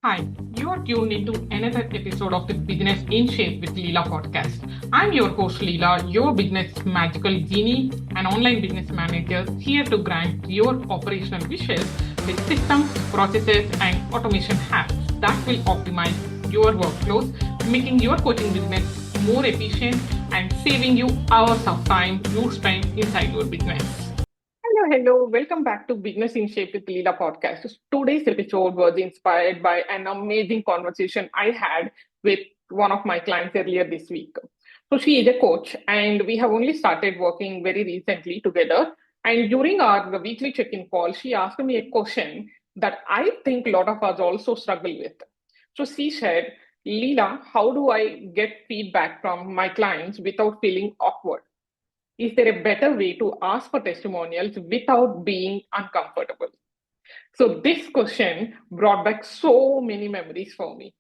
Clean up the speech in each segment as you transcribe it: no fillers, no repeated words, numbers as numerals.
Hi, you are tuned into another episode of the Business in Shape with Leela podcast. I'm your host Leela, your business magical genie, an online business manager here to grant your operational wishes with systems, processes, and automation hacks that will optimize your workflows, making your coaching business more efficient and saving you hours of time you spend inside your business. Hello. Welcome back to Business in Shape with Leela podcast. Today's episode was inspired by an amazing conversation I had with one of my clients earlier this week. So she is a coach, and we have only started working very recently together. And during our weekly check-in call, she asked me a question that I think a lot of us also struggle with. So she said, Leela, how do I get feedback from my clients without feeling awkward? Is there a better way to ask for testimonials without being uncomfortable? So this question brought back so many memories for me.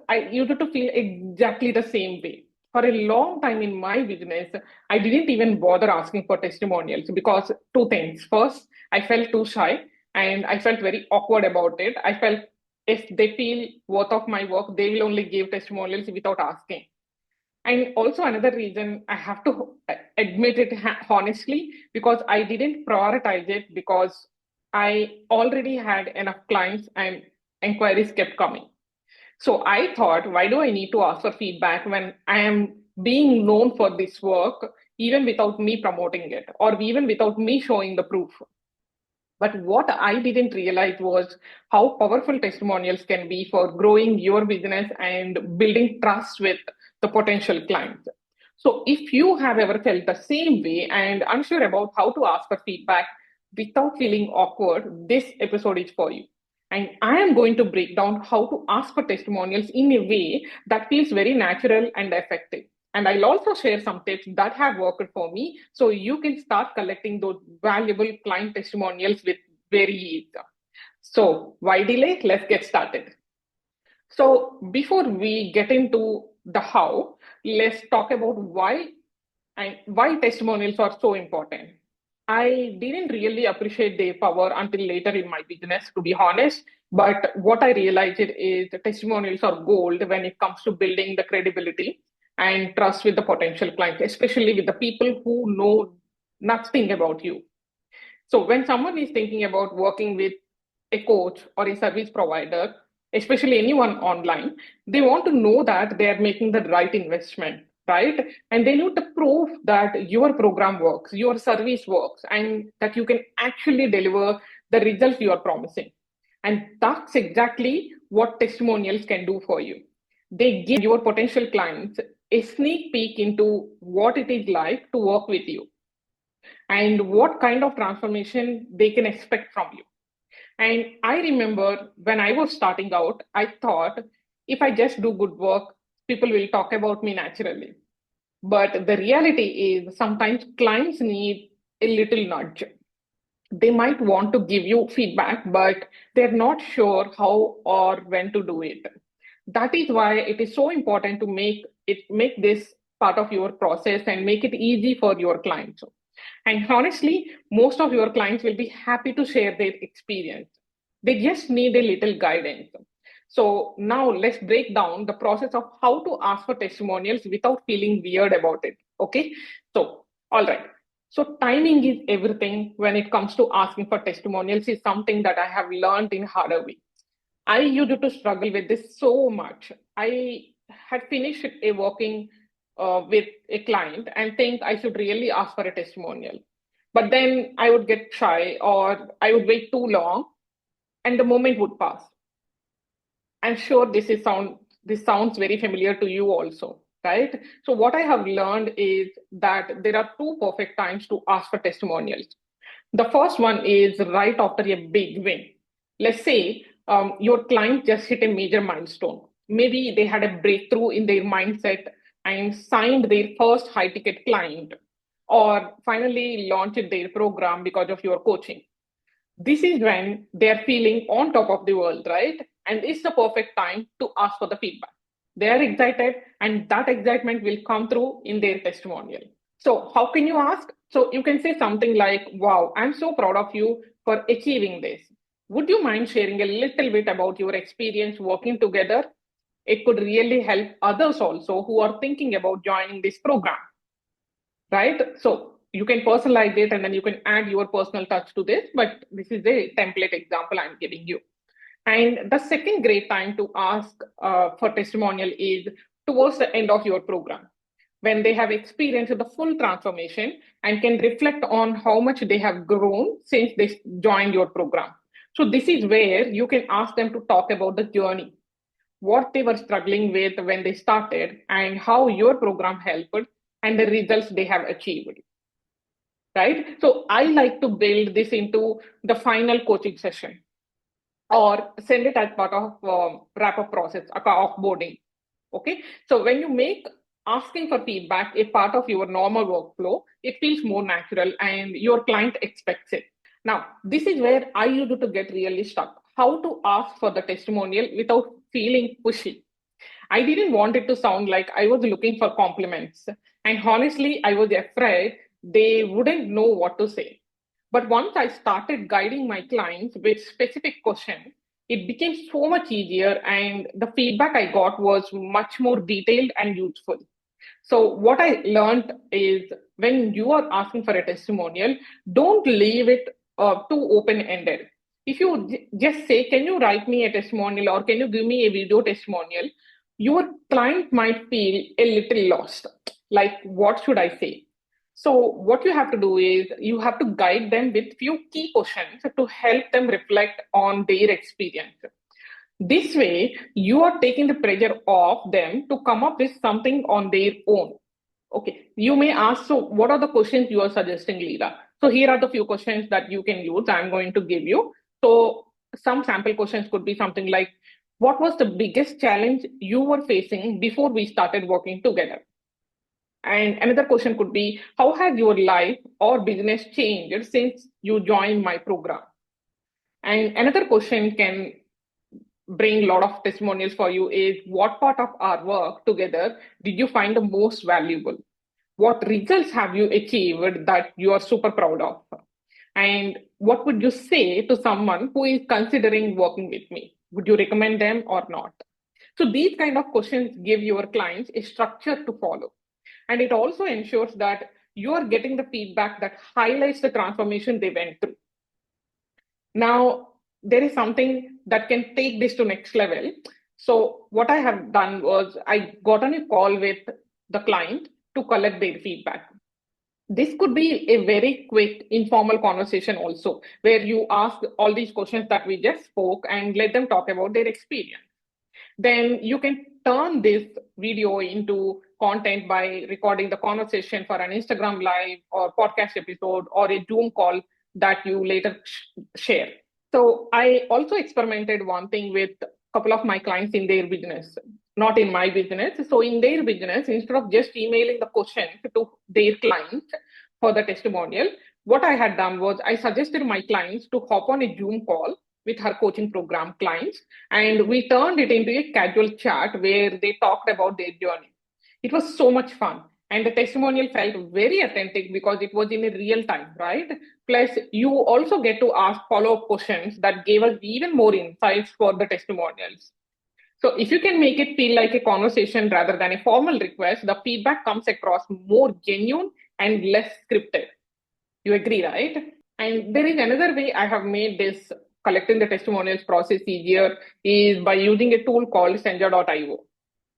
I used to feel exactly the same way. For a long time in my business, I didn't even bother asking for testimonials because two things. First, I felt too shy and I felt very awkward about it. I felt if they feel worth of my work, they will only give testimonials without asking. And also another reason I have to admit it honestly, because I didn't prioritize it because I already had enough clients and inquiries kept coming. So I thought, why do I need to ask for feedback when I am being known for this work, even without me promoting it or even without me showing the proof? But what I didn't realize was how powerful testimonials can be for growing your business and building trust with the potential clients. So, if you have ever felt the same way and unsure about how to ask for feedback without feeling awkward, this episode is for you. And I am going to break down how to ask for testimonials in a way that feels very natural and effective. And I'll also share some tips that have worked for me so you can start collecting those valuable client testimonials with very ease. So, why delay? Let's get started. So, before we get into the how, let's talk about why and why testimonials are so important. I didn't really appreciate their power until later in my business, to be honest. But what I realized is the testimonials are gold when it comes to building the credibility and trust with the potential clients, especially with the people who know nothing about you. So when someone is thinking about working with a coach or a service provider, especially anyone online, they want to know that they are making the right investment, right? And they need to prove that your program works, your service works, and that you can actually deliver the results you are promising. And that's exactly what testimonials can do for you. They give your potential clients a sneak peek into what it is like to work with you and what kind of transformation they can expect from you. And I remember when I was starting out, I thought if I just do good work, people will talk about me naturally. But the reality is sometimes clients need a little nudge. They might want to give you feedback, but they're not sure how or when to do it. That is why it is so important to make this part of your process and make it easy for your clients. And honestly, most of your clients will be happy to share their experience. They just need a little guidance. So now let's break down the process of how to ask for testimonials without feeling weird about it. Okay. So, all right. So timing is everything when it comes to asking for testimonials is something that I have learned in harder way. I used to struggle with this so much. I had finished a working with a client and think I should really ask for a testimonial. But then I would get shy or I would wait too long and the moment would pass. I'm sure this sounds very familiar to you also, right? So what I have learned is that there are two perfect times to ask for testimonials. The first one is right after a big win. Let's say your client just hit a major milestone. Maybe they had a breakthrough in their mindset and signed their first high ticket client, or finally launched their program because of your coaching. This is when they're feeling on top of the world, right? And it's the perfect time to ask for the feedback. They are excited, and that excitement will come through in their testimonial. So, how can you ask? So, you can say something like, wow, I'm so proud of you for achieving this. Would you mind sharing a little bit about your experience working together? It could really help others also who are thinking about joining this program, right? So you can personalize it and then you can add your personal touch to this, but this is a template example I'm giving you. And the second great time to ask for testimonial is towards the end of your program, when they have experienced the full transformation and can reflect on how much they have grown since they joined your program. So this is where you can ask them to talk about the journey, what they were struggling with when they started, and how your program helped and the results they have achieved. Right? So I like to build this into the final coaching session or send it as part of wrap-up process, offboarding. Okay, so when you make asking for feedback a part of your normal workflow, it feels more natural and your client expects it. Now, this is where I used to get really stuck. How to ask for the testimonial without feeling pushy. I didn't want it to sound like I was looking for compliments. And honestly, I was afraid they wouldn't know what to say. But once I started guiding my clients with specific questions, it became so much easier, and the feedback I got was much more detailed and useful. So, what I learned is when you are asking for a testimonial, don't leave it too open ended. If you just say, can you write me a testimonial or can you give me a video testimonial? Your client might feel a little lost. Like, what should I say? So what you have to do is you have to guide them with few key questions to help them reflect on their experience. This way, you are taking the pressure off them to come up with something on their own. Okay, you may ask, so what are the questions you are suggesting, Leela? So here are the few questions that you can use. I'm going to give you. So some sample questions could be something like, what was the biggest challenge you were facing before we started working together? And another question could be, how has your life or business changed since you joined my program? And another question can bring a lot of testimonials for you is, what part of our work together did you find the most valuable? What results have you achieved that you are super proud of? And what would you say to someone who is considering working with me? Would you recommend them or not? So these kind of questions give your clients a structure to follow. And it also ensures that you are getting the feedback that highlights the transformation they went through. Now, there is something that can take this to next level. So what I have done was I got on a call with the client to collect their feedback. This could be a very quick informal conversation also, where you ask all these questions that we just spoke and let them talk about their experience. Then you can turn this video into content by recording the conversation for an Instagram live or podcast episode or a Zoom call that you later share. So I also experimented one thing with a couple of my clients in their business, not in my business. So in their business, instead of just emailing the questions to their clients for the testimonial, what I had done was I suggested my clients to hop on a Zoom call with her coaching program clients, and we turned it into a casual chat where they talked about their journey. It was so much fun. And the testimonial felt very authentic because it was in a real time, right? Plus, you also get to ask follow-up questions that gave us even more insights for the testimonials. So if you can make it feel like a conversation rather than a formal request, the feedback comes across more genuine and less scripted. You agree, right? And there is another way I have made this collecting the testimonials process easier is by using a tool called Senja.io.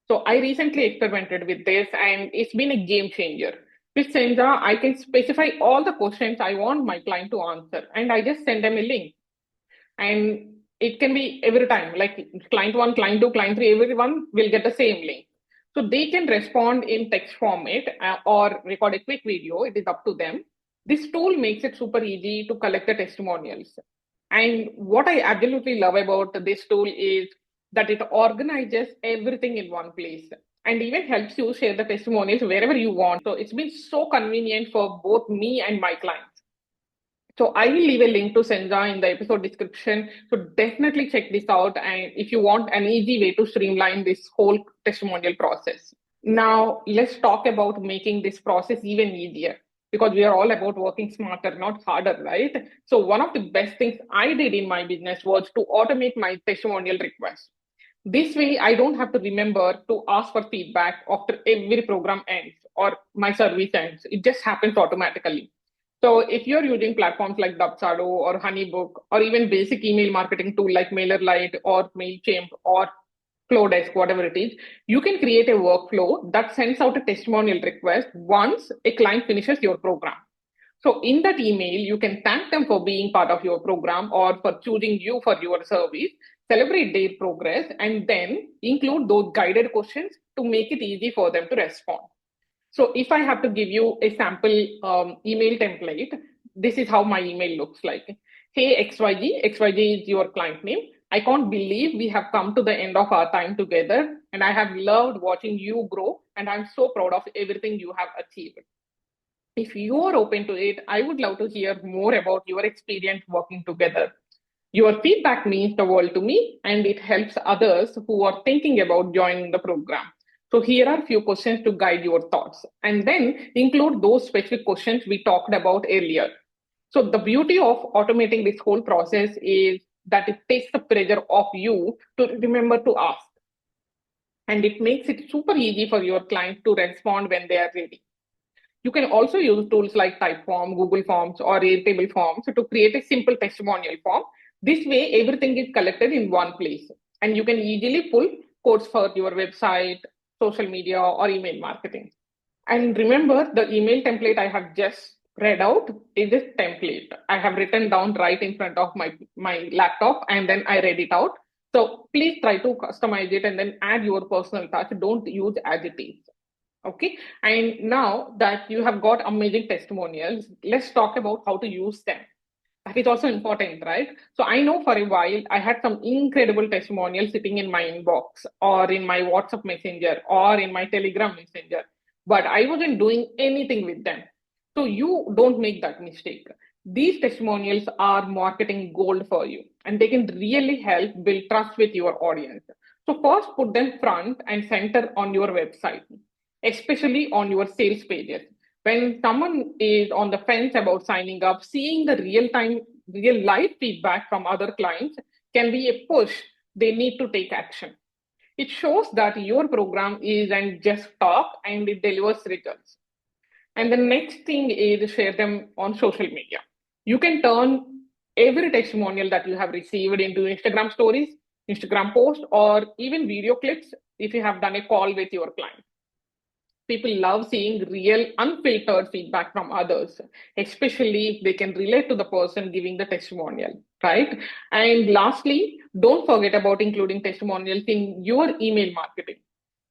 So I recently experimented with this and it's been a game changer. With Senja, I can specify all the questions I want my client to answer and I just send them a link. And it can be every time, like client one, client two, client three, everyone will get the same link. So they can respond in text format or record a quick video. It is up to them. This tool makes it super easy to collect the testimonials. And what I absolutely love about this tool is that it organizes everything in one place and even helps you share the testimonials wherever you want. So it's been so convenient for both me and my clients. So I will leave a link to Senja in the episode description. So definitely check this out. And if you want an easy way to streamline this whole testimonial process. Now let's talk about making this process even easier. because we are all about working smarter, not harder, right? So one of the best things I did in my business was to automate my testimonial requests. This way, I don't have to remember to ask for feedback after every program ends or my service ends. It just happens automatically. So if you're using platforms like Dubsado or Honeybook or even basic email marketing tool like MailerLite or MailChimp or Flowdesk, whatever it is, you can create a workflow that sends out a testimonial request once a client finishes your program. So in that email, you can thank them for being part of your program or for choosing you for your service, celebrate their progress, and then include those guided questions to make it easy for them to respond. So if I have to give you a sample email template, this is how my email looks like. Hey XYZ, XYZ is your client name. I can't believe we have come to the end of our time together, and I have loved watching you grow, and I'm so proud of everything you have achieved. If you are open to it, I would love to hear more about your experience working together. Your feedback means the world to me, and it helps others who are thinking about joining the program. So here are a few questions to guide your thoughts, and then include those specific questions we talked about earlier. So the beauty of automating this whole process is that it takes the pressure off you to remember to ask. And it makes it super easy for your client to respond when they are ready. You can also use tools like Typeform, Google Forms, or Airtable Forms to create a simple testimonial form. This way, everything is collected in one place, and you can easily pull codes for your website, social media, or email marketing. And remember, the email template I have just read out is a template I have written down right in front of my laptop, and then I read it out. So please try to customize it and then add your personal touch. Don't use as it is. Okay. And now that you have got amazing testimonials, let's talk about how to use them. That is also important, right? So I know for a while I had some incredible testimonials sitting in my inbox or in my WhatsApp Messenger or in my Telegram Messenger, but I wasn't doing anything with them. So you don't make that mistake. These testimonials are marketing gold for you, and they can really help build trust with your audience. So first, put them front and center on your website, especially on your sales pages. When someone is on the fence about signing up, seeing the real life feedback from other clients can be a push. They need to take action. It shows that your program isn't just talk and it delivers results. And the next thing is share them on social media. You can turn every testimonial that you have received into Instagram stories, Instagram posts, or even video clips if you have done a call with your client. People love seeing real, unfiltered feedback from others, especially if they can relate to the person giving the testimonial, right? And lastly, don't forget about including testimonials in your email marketing.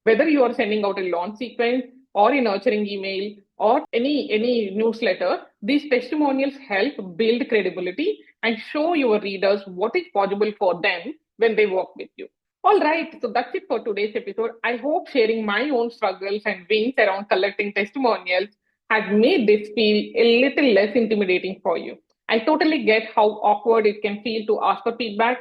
Whether you are sending out a launch sequence or a nurturing email or any newsletter, these testimonials help build credibility and show your readers what is possible for them when they work with you. All right, so that's it for today's episode. I hope sharing my own struggles and wins around collecting testimonials has made this feel a little less intimidating for you. I totally get how awkward it can feel to ask for feedback,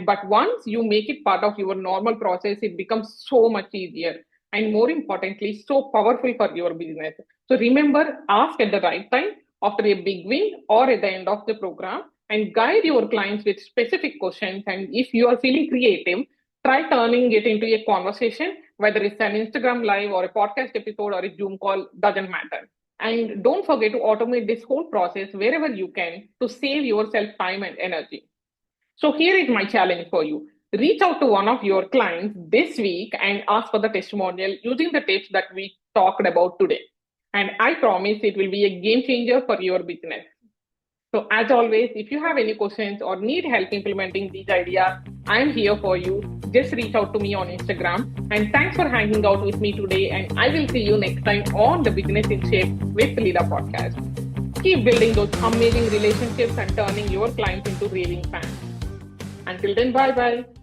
but once you make it part of your normal process, it becomes so much easier and more importantly, so powerful for your business. So remember, ask at the right time, after a big win or at the end of the program, and guide your clients with specific questions. And if you are feeling creative, try turning it into a conversation, whether it's an Instagram live or a podcast episode or a Zoom call, doesn't matter. And don't forget to automate this whole process wherever you can to save yourself time and energy. So here is my challenge for you. Reach out to one of your clients this week and ask for the testimonial using the tips that we talked about today. And I promise it will be a game changer for your business. So as always, if you have any questions or need help implementing these ideas, I'm here for you. Just reach out to me on Instagram. And thanks for hanging out with me today. And I will see you next time on the Business in Shape with Leela podcast. Keep building those amazing relationships and turning your clients into raving fans. Until then, bye-bye.